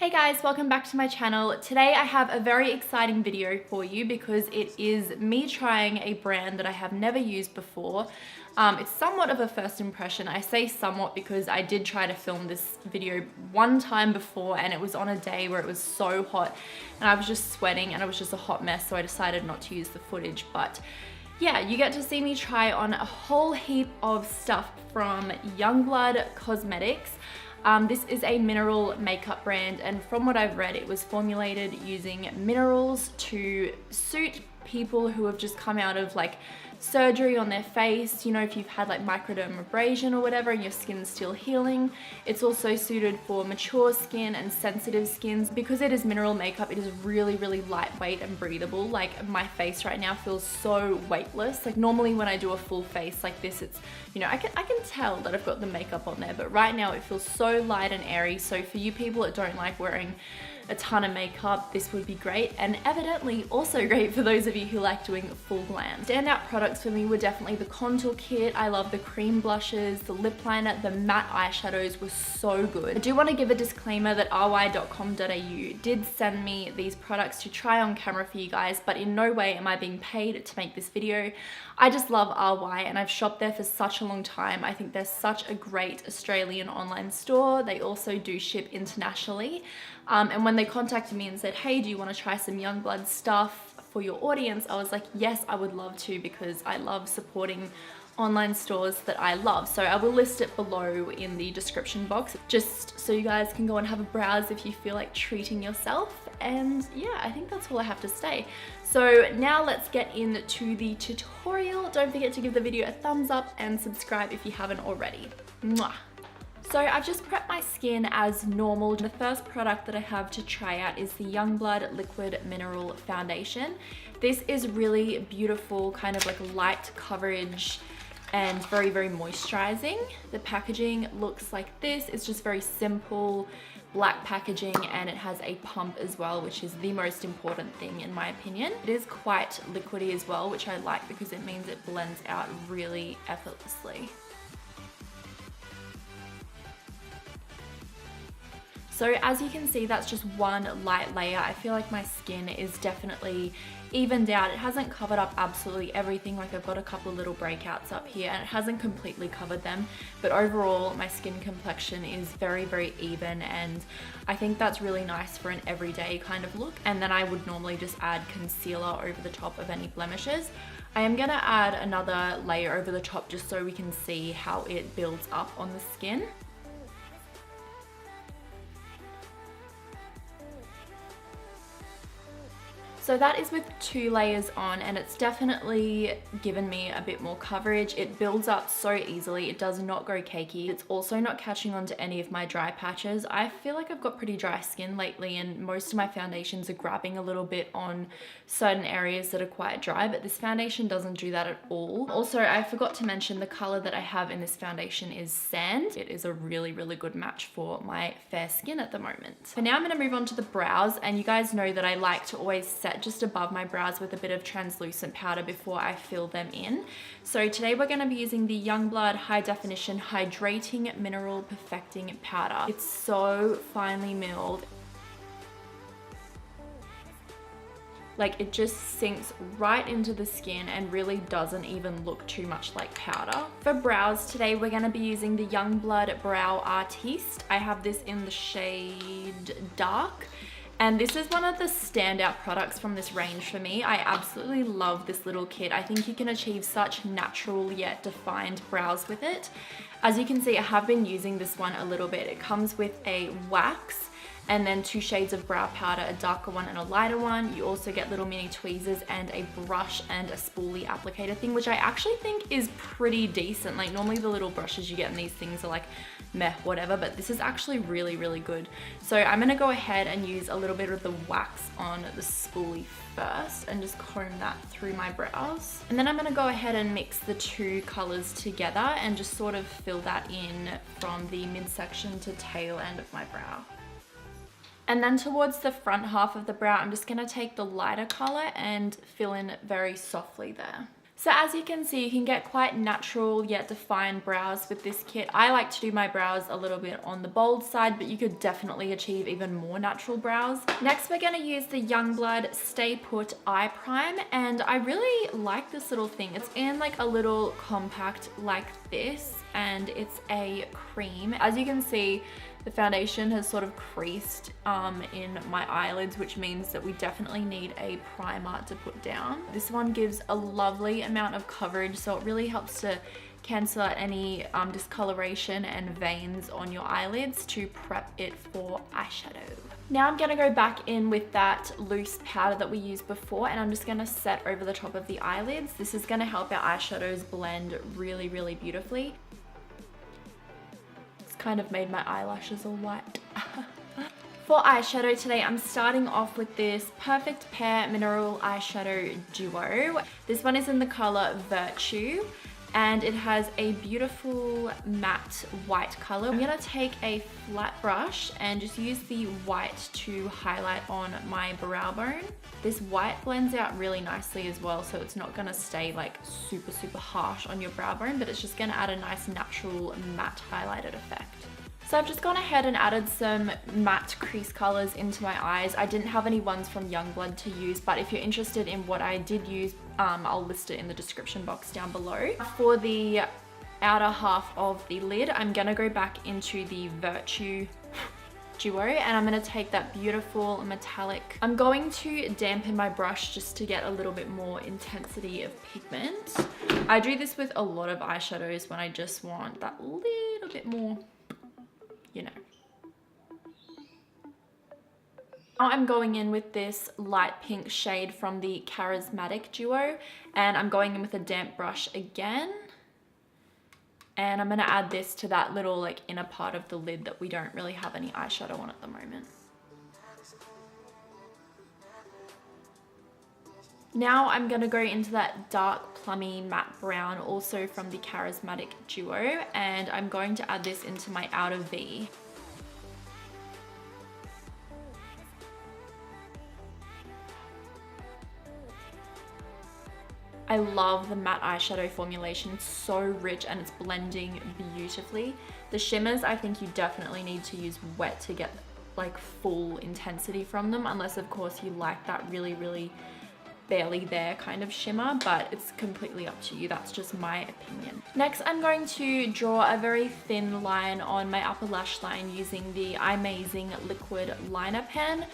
Hey guys, welcome back to my channel. Today I have a very exciting video for you because it is me trying a brand that I have never used before. It's somewhat of a first impression. I say somewhat because I did try to film this video one time before and it was on a day where it was so hot and I was just sweating and it was just a hot mess, so I decided not to use the footage. But yeah, you get to see me try on a whole heap of stuff from Youngblood Cosmetics. This is a mineral makeup brand, and from what I've read, it was formulated using minerals to suit people who have just come out of like surgery on their face. You know, if you've had like microdermabrasion or whatever and your skin's still healing. It's also suited for mature skin and sensitive skins. Because it is mineral makeup, it is really lightweight and breathable. Like my face right now feels so weightless. Like normally when I do a full face like this, it's, you know, I can tell that I've got the makeup on there, but right now it feels so light and airy. So for you people that don't like wearing a ton of makeup, this would be great, and evidently also great for those of you who like doing full glam. Standout products for me were definitely the contour kit. I love the cream blushes, the lip liner, the matte eyeshadows were so good. I do want to give a disclaimer that Ry.com.au did send me these products to try on camera for you guys, but in no way am I being paid to make this video. I just love RY and I've shopped there for such a long time. I think they're such a great Australian online store. They also do ship internationally. And when they contacted me and said, hey, do you want to try some Youngblood stuff for your audience? I was like, yes, I would love to, because I love supporting online stores that I love. So I will list it below in the description box, just so you guys can go and have a browse if you feel like treating yourself. And yeah, I think that's all I have to say. So now let's get into the tutorial. Don't forget to give the video a thumbs up and subscribe if you haven't already. Mwah. So I've just prepped my skin as normal. The first product that I have to try out is the Youngblood Liquid Mineral Foundation. This is really beautiful, kind of like light coverage and very moisturizing. The packaging looks like this. It's just very simple black packaging, and it has a pump as well, which is the most important thing in my opinion. It is quite liquidy as well, which I like because it means it blends out really effortlessly. So as you can see, that's just one light layer. I feel like my skin is definitely evened out. It hasn't covered up absolutely everything. Like I've got a couple of little breakouts up here and it hasn't completely covered them. But overall, my skin complexion is very even, and I think that's really nice for an everyday kind of look. And then I would normally just add concealer over the top of any blemishes. I am gonna add another layer over the top just so we can see how it builds up on the skin. So that is with 2 layers on, and it's definitely given me a bit more coverage. It builds up so easily. It does not go cakey. It's also not catching on to any of my dry patches. I feel like I've got pretty dry skin lately, and most of my foundations are grabbing a little bit on certain areas that are quite dry, but this foundation doesn't do that at all. Also, I forgot to mention the color that I have in this foundation is Sand. It is a really good match for my fair skin at the moment. So now I'm gonna move on to the brows, and you guys know that I like to always set just above my brows with a bit of translucent powder before I fill them in. So today we're going to be using the Youngblood High Definition Hydrating Mineral Perfecting Powder. It's so finely milled. Like it just sinks right into the skin and really doesn't even look too much like powder. For brows today, we're going to be using the Youngblood Brow Artiste. I have this in the shade Dark. And this is one of the standout products from this range for me. I absolutely love this little kit. I think you can achieve such natural yet defined brows with it. As you can see, I have been using this one a little bit. It comes with a wax and then 2 shades of brow powder, a darker one and a lighter one. You also get little mini tweezers and a brush and a spoolie applicator thing, which I actually think is pretty decent. Like normally the little brushes you get in these things are like meh, whatever, but this is actually really good. So I'm gonna go ahead and use a little bit of the wax on the spoolie first and just comb that through my brows. And then I'm gonna go ahead and mix the 2 colors together and just sort of fill that in from the midsection to tail end of my brow. And then towards the front half of the brow, I'm just gonna take the lighter color and fill in very softly there. So as you can see, you can get quite natural yet defined brows with this kit. I like to do my brows a little bit on the bold side, but you could definitely achieve even more natural brows. Next, we're gonna use the Youngblood Stay Put Eye Prime, and I really like this little thing. It's in like a little compact like this, and it's a cream. As you can see, the foundation has sort of creased in my eyelids, which means that we definitely need a primer to put down. This one gives a lovely amount of coverage, so it really helps to cancel out any discoloration and veins on your eyelids to prep it for eyeshadow. Now I'm gonna go back in with that loose powder that we used before, and I'm just gonna set over the top of the eyelids. This is gonna help our eyeshadows blend really, really beautifully. Kind of made my eyelashes all white. For eyeshadow today, I'm starting off with this Perfect Pair Mineral Eyeshadow Duo. This one is in the color Virtue, and it has a beautiful matte white color. I'm gonna take a flat brush and just use the white to highlight on my brow bone. This white blends out really nicely as well, so it's not gonna stay like super, super harsh on your brow bone, but it's just gonna add a nice natural matte highlighted effect. So I've just gone ahead and added some matte crease colors into my eyes. I didn't have any ones from Youngblood to use, but if you're interested in what I did use, I'll list it in the description box down below. For the outer half of the lid, I'm gonna go back into the Virtue Duo, and I'm gonna take that beautiful metallic. I'm going to dampen my brush just to get a little bit more intensity of pigment. I do this with a lot of eyeshadows when I just want that little bit more, you know. Now I'm going in with this light pink shade from the Charismatic Duo, and I'm going in with a damp brush again. And I'm gonna add this to that little like inner part of the lid that we don't really have any eyeshadow on at the moment. Now I'm gonna go into that dark plummy matte brown, also from the Charismatic Duo, and I'm going to add this into my outer V. I love the matte eyeshadow formulation. It's so rich and it's blending beautifully. The shimmers, I think you definitely need to use wet to get like full intensity from them, unless of course you like that really, really barely there kind of shimmer, but it's completely up to you. That's just my opinion. Next, I'm going to draw a very thin line on my upper lash line using the iMazing liquid liner pen.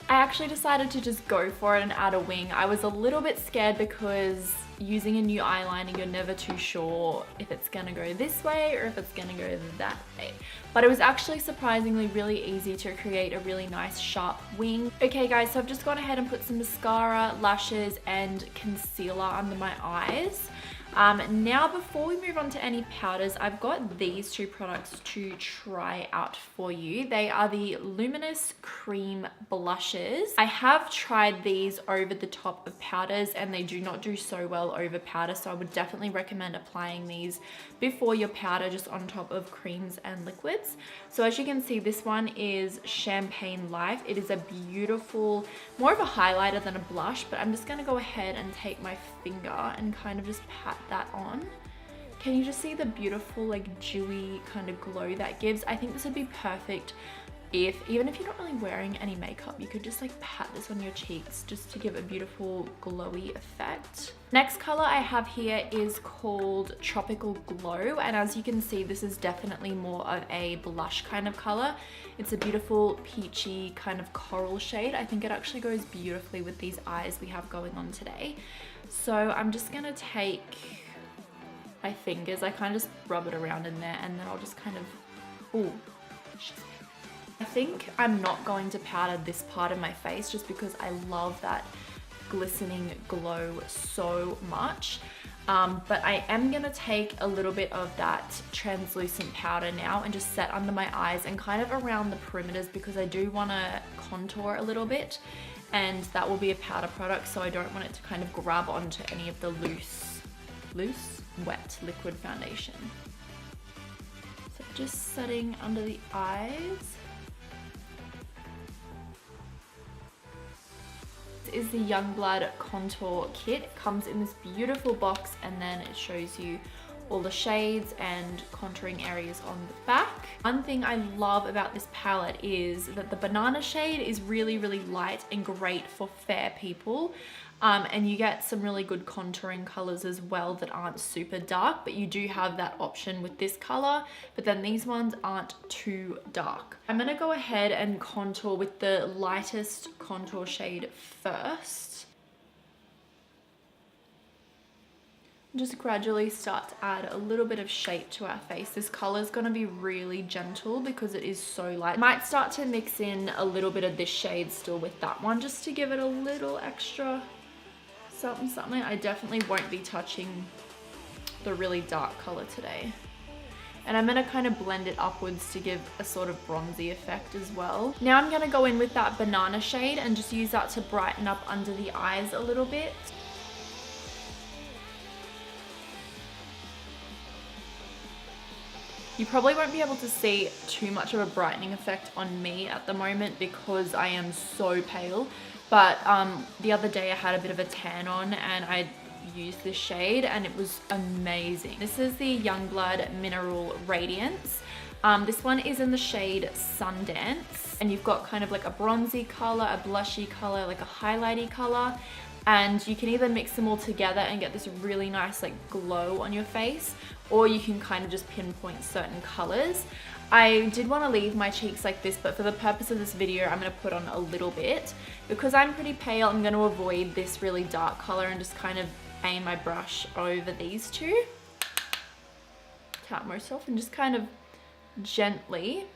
I actually decided to just go for it and add a wing. I was a little bit scared because using a new eyeliner, you're never too sure if it's gonna go this way or if it's gonna go that way. But it was actually surprisingly really easy to create a really nice sharp wing. Okay guys, so I've just gone ahead and put some mascara, lashes, and concealer under my eyes. Now before we move on to any powders, I've got these two products to try out for you. They are the Luminous Cream Blushes. I have tried these over the top of powders and they do not do so well over powder, so I would definitely recommend applying these before your powder, just on top of creams and liquids. So as you can see, this one is Champagne Life. It is a beautiful, more of a highlighter than a blush, but I'm just gonna go ahead and take my finger and kind of just pat that on. Can you just see the beautiful like dewy kind of glow that gives? I think this would be perfect even if you're not really wearing any makeup, you could just like pat this on your cheeks just to give a beautiful glowy effect. Next color I have here is called Tropical Glow, and as you can see, this is definitely more of a blush kind of color. It's a beautiful peachy kind of coral shade. I think it actually goes beautifully with these eyes we have going on today. So I'm just gonna take my fingers, I kind of just rub it around in there, and then I'll just kind of, ooh, I think I'm not going to powder this part of my face just because I love that glistening glow so much. But I am gonna take a little bit of that translucent powder now and just set under my eyes and kind of around the perimeters, because I do wanna contour a little bit, and that will be a powder product, so I don't want it to kind of grab onto any of the loose, wet liquid foundation. So just setting under the eyes. is the Youngblood Contour Kit. It comes in this beautiful box, and then it shows you all the shades and contouring areas on the back. One thing I love about this palette is that the banana shade is really, really light and great for fair people. And you get some really good contouring colors as well that aren't super dark, but you do have that option with this color, but then these ones aren't too dark. I'm gonna go ahead and contour with the lightest contour shade first. Just gradually start to add a little bit of shape to our face. This color is going to be really gentle because it is so light. I might start to mix in a little bit of this shade still with that one just to give it a little extra something. I definitely won't be touching the really dark color today. And I'm going to kind of blend it upwards to give a sort of bronzy effect as well. Now I'm going to go in with that banana shade and just use that to brighten up under the eyes a little bit. You probably won't be able to see too much of a brightening effect on me at the moment because I am so pale. But the other day I had a bit of a tan on and I used this shade and it was amazing. This is the Youngblood Mineral Radiance. This one is in the shade Sundance, and you've got kind of like a bronzy color, a blushy color, like a highlighty color. And you can either mix them all together and get this really nice like glow on your face, or you can kind of just pinpoint certain colors. I did want to leave my cheeks like this, but for the purpose of this video, I'm going to put on a little bit. Because I'm pretty pale, I'm going to avoid this really dark color and just kind of aim my brush over these two. Tap myself and just kind of gently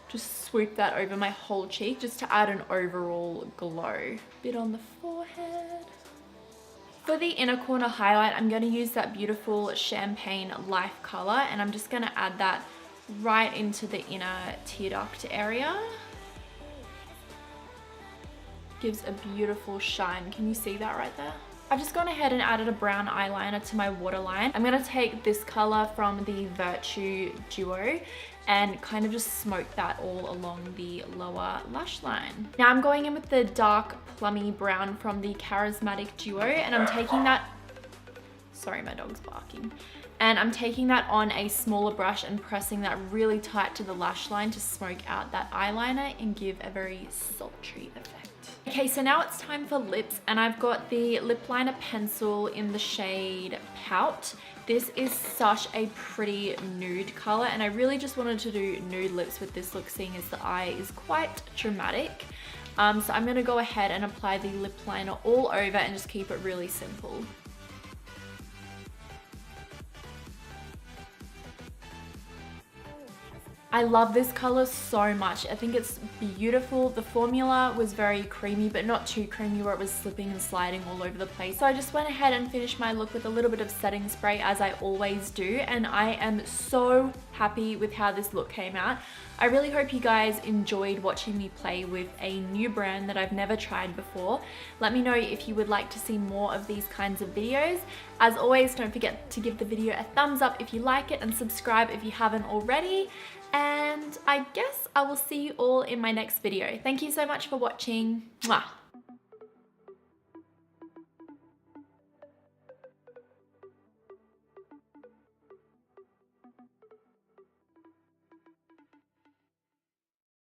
just swoop that over my whole cheek just to add an overall glow. Bit on the forehead. For the inner corner highlight, I'm going to use that beautiful Champagne Life color, and I'm just going to add that right into the inner tear duct area. Gives a beautiful shine. Can you see that right there? I've just gone ahead and added a brown eyeliner to my waterline. I'm going to take this color from the Virtue Duo and kind of just smoke that all along the lower lash line. Now I'm going in with the dark plummy brown from the Charismatic Duo, and I'm taking that, sorry, my dog's barking. And I'm taking that on a smaller brush and pressing that really tight to the lash line to smoke out that eyeliner and give a very sultry effect. Okay, so now it's time for lips, and I've got the lip liner pencil in the shade Pout. This is such a pretty nude color, and I really just wanted to do nude lips with this look, seeing as the eye is quite dramatic. So I'm going to go ahead and apply the lip liner all over and just keep it really simple. I love this color so much. I think it's beautiful. The formula was very creamy, but not too creamy where it was slipping and sliding all over the place. So I just went ahead and finished my look with a little bit of setting spray, as I always do, and I am so happy with how this look came out. I really hope you guys enjoyed watching me play with a new brand that I've never tried before. Let me know if you would like to see more of these kinds of videos. As always, don't forget to give the video a thumbs up if you like it and subscribe if you haven't already. And I guess I will see you all in my next video. Thank you so much for watching. Mwah.